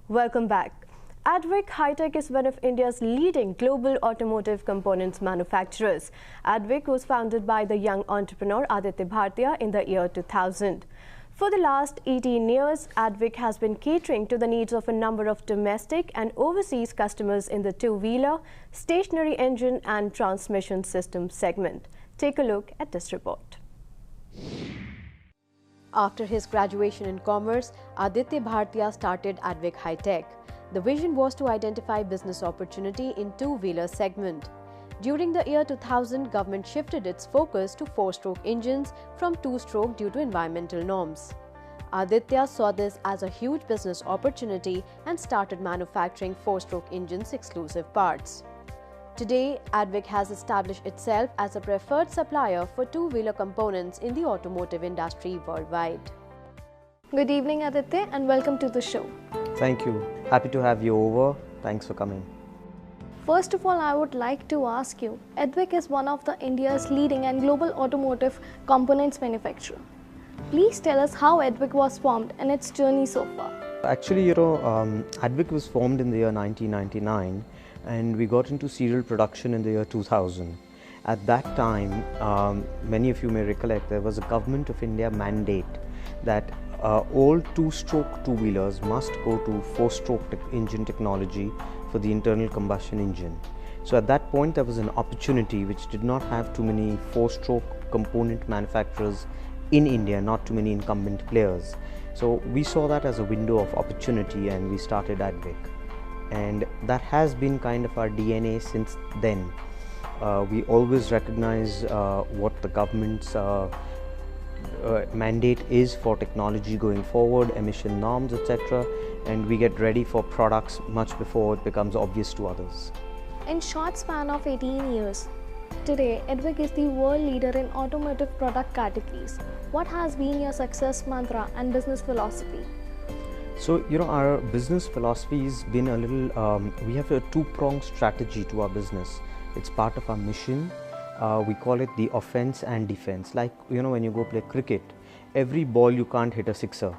Welcome back. Advik Hi-Tech is one of India's leading global automotive components manufacturers. Advik was founded by the young entrepreneur Aditya Bhartia in the year 2000. For the last 18 years, Advik has been catering to the needs of a number of domestic and overseas customers in the two-wheeler, stationary engine and transmission system segment. Take a look at this report. After his graduation in commerce, Aditya Bhartia started Advik Hi-Tech. The vision was to identify business opportunity in two-wheeler segment. During the year 2000, government shifted its focus to four-stroke engines from two-stroke due to environmental norms. Aditya saw this as a huge business opportunity and started manufacturing four-stroke engines exclusive parts. Today, Advic has established itself as a preferred supplier for two-wheeler components in the automotive industry worldwide. Good evening, Aditya, and welcome to the show. Thank you. Happy to have you over. Thanks for coming. First of all, I would like to ask you, Advic is one of the India's leading and global automotive components manufacturer. Please tell us how Advic was formed and its journey so far. Actually, Advic was formed in the year 1999 and we got into serial production in the year 2000. At that time, many of you may recollect, there was a Government of India mandate that all two-stroke two-wheelers must go to four-stroke engine technology for the internal combustion engine. So at that point, there was an opportunity which did not have too many four-stroke component manufacturers in India, not too many incumbent players. So we saw that as a window of opportunity and we started Advic. And that has been kind of our DNA since then. We always recognize what the government's mandate is for technology going forward, emission norms, etc. And we get ready for products much before it becomes obvious to others. In short span of 18 years, today Advic is the world leader in automotive product categories. What has been your success mantra and business philosophy? So, our business philosophy has been a little, we have a two-pronged strategy to our business. It's part of our mission. We call it the offense and defense. Like, when you go play cricket, every ball you can't hit a sixer,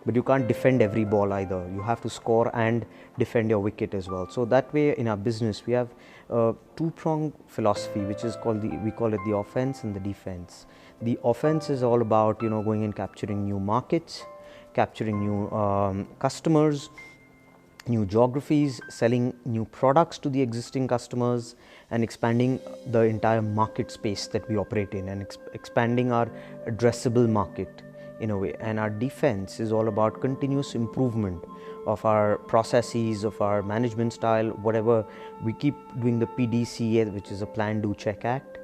but you can't defend every ball either. You have to score and defend your wicket as well. So that way in our business, we have a two-pronged philosophy, which is called we call it the offense and the defense. The offense is all about, going and capturing new markets, capturing new customers, new geographies, selling new products to the existing customers and expanding the entire market space that we operate in and expanding our addressable market in a way. And our defense is all about continuous improvement of our processes, of our management style, whatever. We keep doing the PDCA, which is a Plan, Do, Check, Act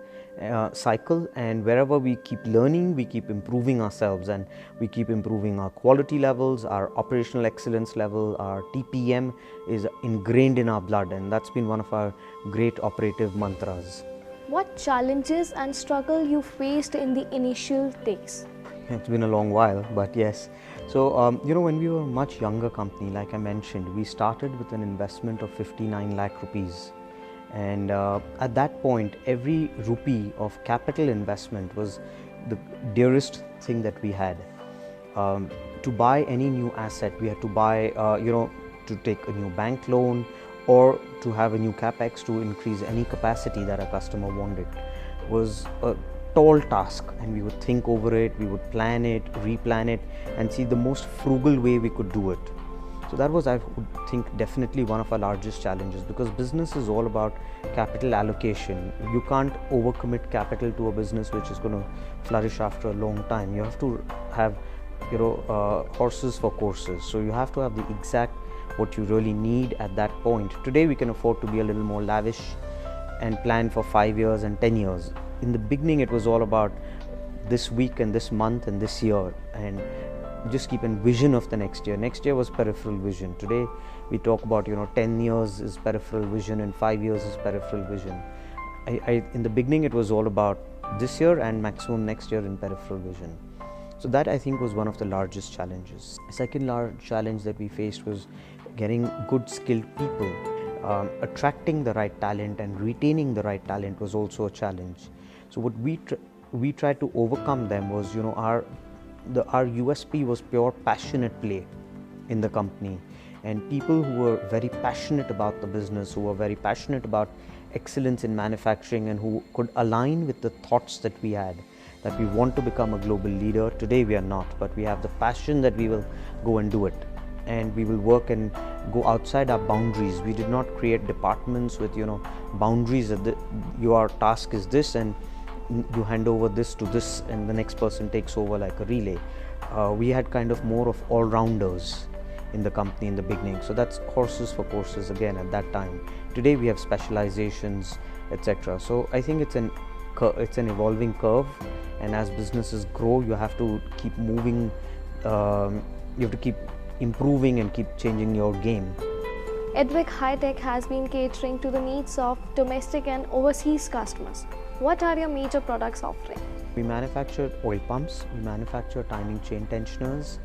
cycle, and wherever we keep learning, we keep improving ourselves and we keep improving our quality levels, our operational excellence level, our TPM is ingrained in our blood, and that's been one of our great operative mantras. What challenges and struggle you faced in the initial days? It's been a long while, but yes. So, when we were a much younger company, like I mentioned, we started with an investment of 59 lakh rupees. And at that point, every rupee of capital investment was the dearest thing that we had. To buy any new asset, we had to buy, to take a new bank loan or to have a new capex to increase any capacity that a customer wanted. It was a tall task, and we would think over it, we would plan it, replan it, and see the most frugal way we could do it. So that was, I would think, definitely one of our largest challenges, because business is all about capital allocation. You can't overcommit capital to a business which is going to flourish after a long time. You have to have, horses for courses. So you have to have the exact what you really need at that point. Today we can afford to be a little more lavish and plan for 5 years and 10 years. In the beginning, it was all about this week and this month and this year, and just keep a vision of the next year. Next year was peripheral vision. Today we talk about 10 years is peripheral vision and 5 years is peripheral vision. In the beginning, it was all about this year and maximum next year in peripheral vision. So that, I think, was one of the largest challenges. The second large challenge that we faced was getting good skilled people. Attracting the right talent and retaining the right talent was also a challenge. So what we tried to overcome them was, our USP was pure passionate play in the company. and people who were very passionate about the business, who were very passionate about excellence in manufacturing, and who could align with the thoughts that we had, that we want to become a global leader. Today we are not, but we have the passion that we will go and do it, and we will work and go outside our boundaries. We did not create departments with boundaries that your task is this and you hand over this to this and the next person takes over like a relay. We had kind of more of all-rounders in the company in the beginning. So that's horses for courses again at that time. Today we have specializations, etc. So I think it's an evolving curve, and as businesses grow, you have to keep moving. You have to keep improving and keep changing your game. Advik Hi-Tech has been catering to the needs of domestic and overseas customers. What are your major products offering? We manufacture oil pumps, we manufacture timing chain tensioners,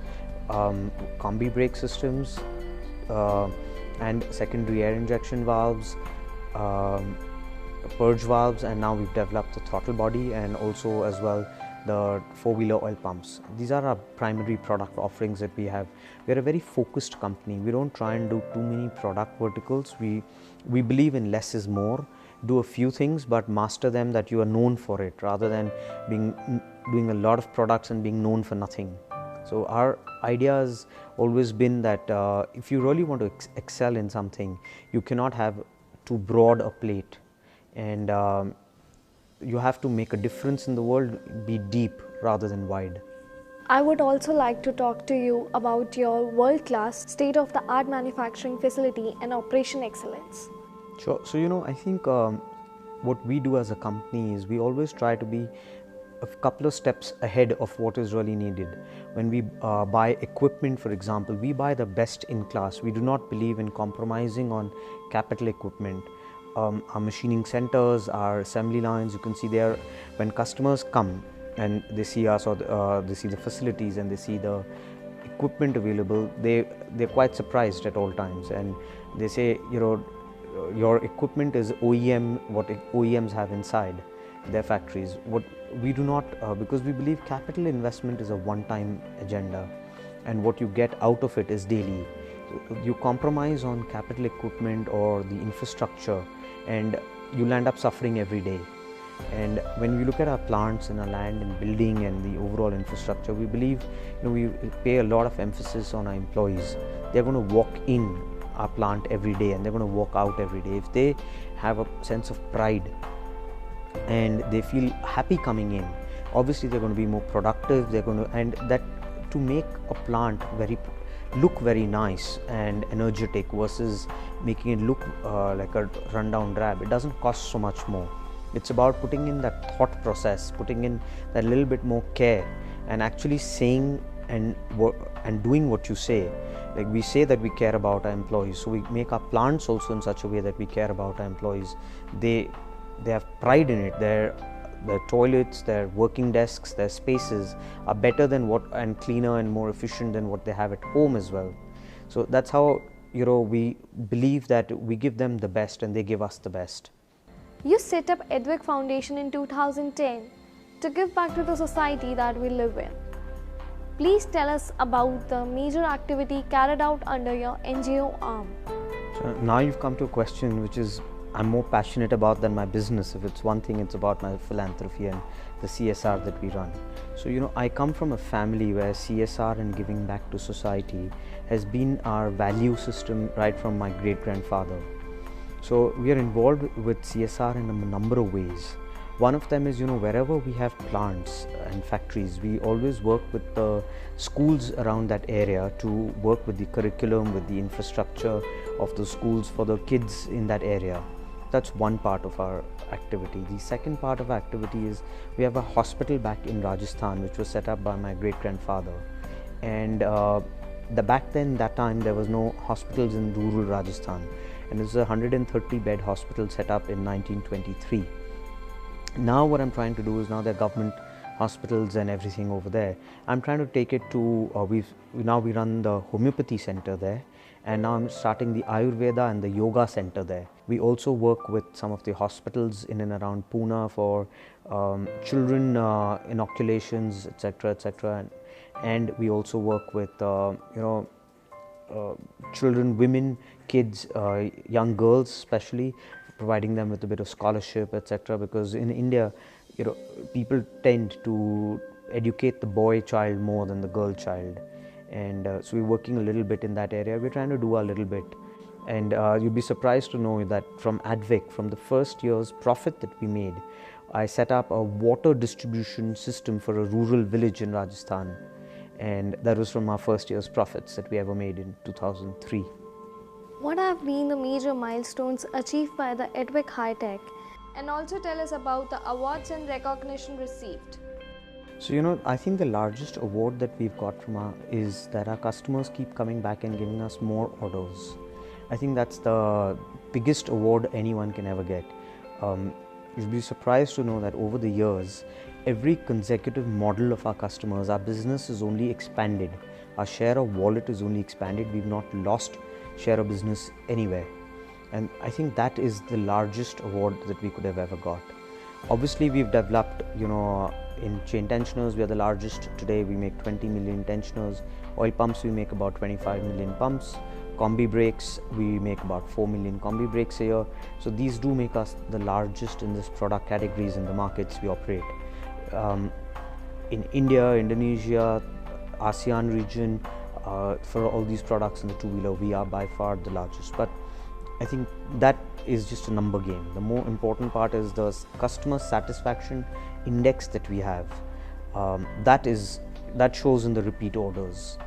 combi brake systems, and secondary air injection valves, purge valves, and now we've developed the throttle body and also as well the four-wheeler oil pumps. These are our primary product offerings that we have. We are a very focused company. We don't try and do too many product verticals. We believe in less is more. Do a few things but master them, that you are known for it, rather than doing a lot of products and being known for nothing. So our idea has always been that if you really want to excel in something, you cannot have too broad a plate, and you have to make a difference in the world, be deep rather than wide. I would also like to talk to you about your world-class, state-of-the-art manufacturing facility and operation excellence. Sure. So I think what we do as a company is we always try to be a couple of steps ahead of what is really needed. When we buy equipment, for example, we buy the best in class. We do not believe in compromising on capital equipment. Our machining centers, our assembly lines, you can see there, when customers come and they see us, or they see the facilities and they see the equipment available, they're quite surprised at all times, and they say, your equipment is OEM, what OEMs have inside their factories. What we do not, because we believe capital investment is a one-time agenda, and what you get out of it is daily. So you compromise on capital equipment or the infrastructure, and you'll end up suffering every day. And when we look at our plants and our land and building and the overall infrastructure, we believe we pay a lot of emphasis on our employees. They're going to walk in our plant every day and they're going to walk out every day. If they have a sense of pride and they feel happy coming in, obviously they're going to be more productive. And that to make a plant look very nice and energetic versus making it look like a rundown drab, it doesn't cost so much more. It's about putting in that thought process, putting in that little bit more care, and actually saying and doing what you say. Like we say that we care about our employees, so we make our plants also in such a way that we care about our employees. They have pride in it. Their toilets, their working desks, their spaces are better than and cleaner and more efficient than what they have at home as well. So that's how we believe that we give them the best and they give us the best. You set up Advic Foundation in 2010 to give back to the society that we live in. Please tell us about the major activity carried out under your NGO arm. So now you've come to a question which is I'm more passionate about than my business. If it's one thing, it's about my philanthropy and the CSR that we run. So I come from a family where CSR and giving back to society has been our value system right from my great-grandfather. So we are involved with CSR in a number of ways. One of them is, wherever we have plants and factories, we always work with the schools around that area to work with the curriculum, with the infrastructure of the schools for the kids in that area. That's one part of our activity. The second part of our activity is we have a hospital back in Rajasthan, which was set up by my great-grandfather. And back then, that time, there was no hospitals in rural Rajasthan. And this is a 130-bed hospital set up in 1923. Now what I'm trying to do is, now there are government hospitals and everything over there. I'm trying to take it to, now we run the homeopathy center there, and now I'm starting the Ayurveda and the yoga center there. We also work with some of the hospitals in and around Pune for children inoculations, etc., etc. And we also work with, children, women, kids, young girls especially, providing them with a bit of scholarship, etc. Because in India, people tend to educate the boy child more than the girl child, and so we're working a little bit in that area. We're trying to do our little bit, and you'll be surprised to know that from Advic, from the first year's profit that we made, I set up a water distribution system for a rural village in Rajasthan, and that was from our first year's profits that we ever made in 2003. What have been the major milestones achieved by the Advik Hi-Tech? And also tell us about the awards and recognition received. So, I think the largest award that we've got is that our customers keep coming back and giving us more orders. I think that's the biggest award anyone can ever get. You'll be surprised to know that over the years, every consecutive model of our customers, our business has only expanded. Our share of wallet is only expanded. We've not lost share of business anywhere. And I think that is the largest award that we could have ever got. Obviously, we've developed, in chain tensioners, we are the largest today. We make 20 million tensioners. Oil pumps, we make about 25 million pumps. Combi brakes, we make about 4 million combi brakes a year. So these do make us the largest in this product categories in the markets we operate. In India, Indonesia, ASEAN region, for all these products in the two-wheeler, we are by far the largest. But I think that is just a number game. The more important part is the customer satisfaction index that we have. That shows in the repeat orders.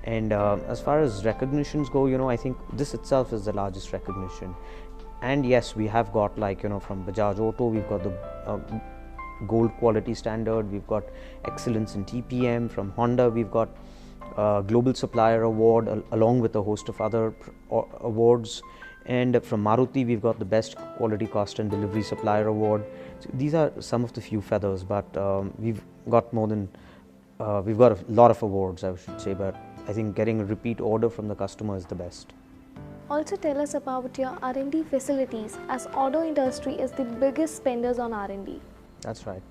And as far as recognitions go, I think this itself is the largest recognition. And yes, we have got from Bajaj Auto, we've got the gold quality standard, we've got excellence in TPM. From Honda, we've got Global Supplier Award along with a host of other awards. And from Maruti, we've got the Best Quality Cost and Delivery Supplier Award. So these are some of the few feathers, but we've got a lot of awards, I should say, but I think getting a repeat order from the customer is the best. Also tell us about your R&D facilities, as auto industry is the biggest spenders on R&D. That's right.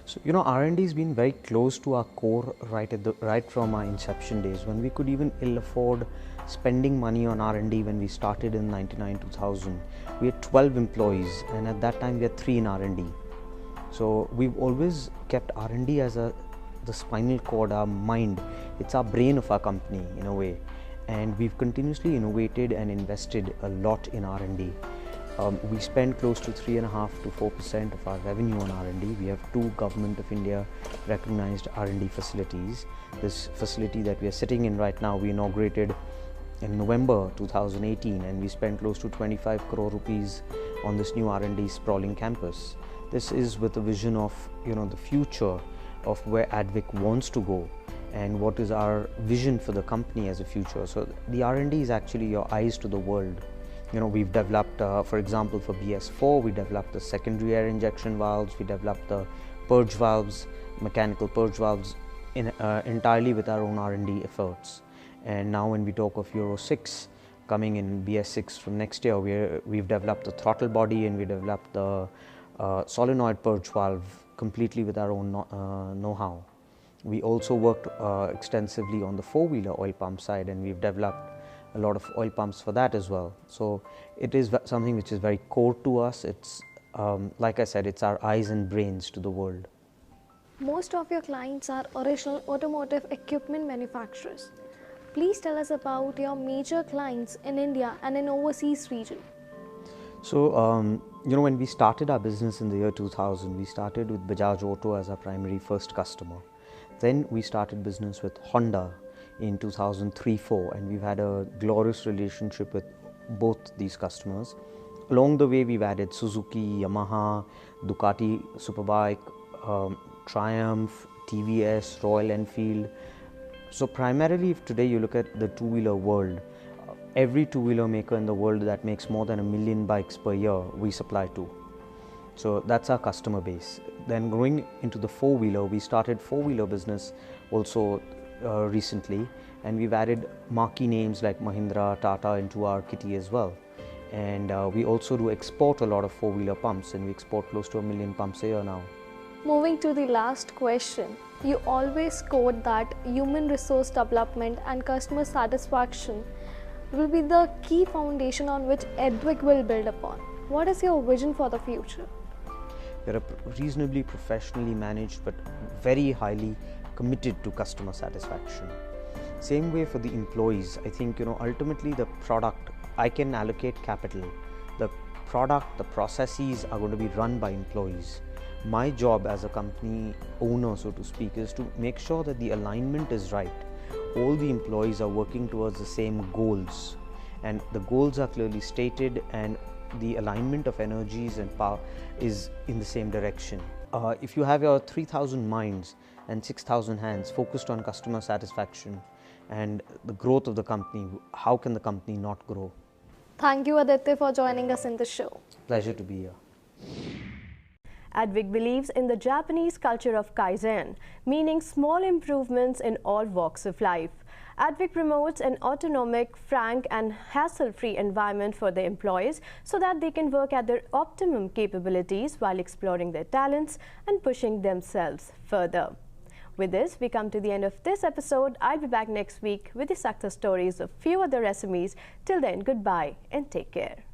So R&D has been very close to our core right from our inception days, when we could even ill afford spending money on R&D. When we started in 99-2000, we had 12 employees, and at that time we had 3 in R&D. So we've always kept R&D as the spinal cord, our mind. It's our brain of our company in a way, and we've continuously innovated and invested a lot in R&D. We spend close to 3.5% to 4% of our revenue on R&D. We have 2 Government of India recognized R&D facilities. This facility that we are sitting in right now, we inaugurated in November 2018, and we spent close to 25 crore rupees on this new R&D sprawling campus. This is with a vision of the future of where Advik wants to go and what is our vision for the company as a future. So the R&D is actually your eyes to the world. We've developed, for example, for BS4, we developed the secondary air injection valves, we developed the purge valves, mechanical purge valves entirely with our own R&D efforts. And now when we talk of Euro 6 coming in BS6 from next year, we've developed the throttle body, and we developed the solenoid purge valve completely with our own know-how. We also worked extensively on the four-wheeler oil pump side, and we've developed a lot of oil pumps for that as well. So it is something which is very core to us. It's like I said, it's our eyes and brains to the world. Most of your clients are original automotive equipment manufacturers. Please tell us about your major clients in India and in overseas region. So, when we started our business in the year 2000, we started with Bajaj Auto as our primary first customer. Then we started business with Honda in 2003-04, and we've had a glorious relationship with both these customers. Along the way, we've added Suzuki, Yamaha, Ducati Superbike, Triumph, TVS, Royal Enfield. So primarily, if today you look at the two-wheeler world, every two-wheeler maker in the world that makes more than 1 million bikes per year, we supply to. So that's our customer base. Then going into the four-wheeler, we started four-wheeler business also recently, and we've added marquee names like Mahindra, Tata into our kitty as well. And we also do export a lot of four-wheeler pumps, and we export close to 1 million pumps a year now. Moving to the last question, you always quote that human resource development and customer satisfaction will be the key foundation on which Advic will build upon. What is your vision for the future? We're reasonably professionally managed but very highly committed to customer satisfaction. Same way for the employees. I think ultimately the product, I can allocate capital. The product, the processes are going to be run by employees. My job as a company owner, so to speak, is to make sure that the alignment is right. All the employees are working towards the same goals, and the goals are clearly stated, and the alignment of energies and power is in the same direction. If you have your 3,000 minds and 6,000 hands focused on customer satisfaction and the growth of the company, how can the company not grow? Thank you, Aditya, for joining us in the show. Pleasure to be here. Advik believes in the Japanese culture of Kaizen, meaning small improvements in all walks of life. Advik promotes an autonomic, frank and hassle-free environment for the employees so that they can work at their optimum capabilities while exploring their talents and pushing themselves further. With this, we come to the end of this episode. I'll be back next week with the success stories of few other SMEs. Till then, goodbye and take care.